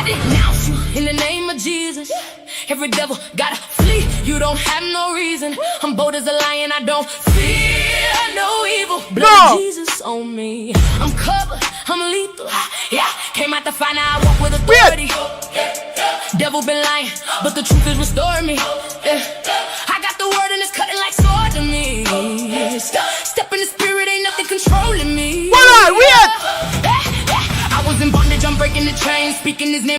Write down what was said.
Denounce you in the name of Jesus. Every devil gotta flee. You don't have no reason. I'm bold as a lion. I don't fear no evil. Blood of Jesus on me. I'm covered. I'm lethal. Yeah, came out to find out I walk with authority. Devil been lying, but the truth is restoring me. I got the word and it's cutting like sword to me. Step in the spirit, ain't nothing controlling me. Hold on, I was in bondage, I'm breaking the chains, speaking his name.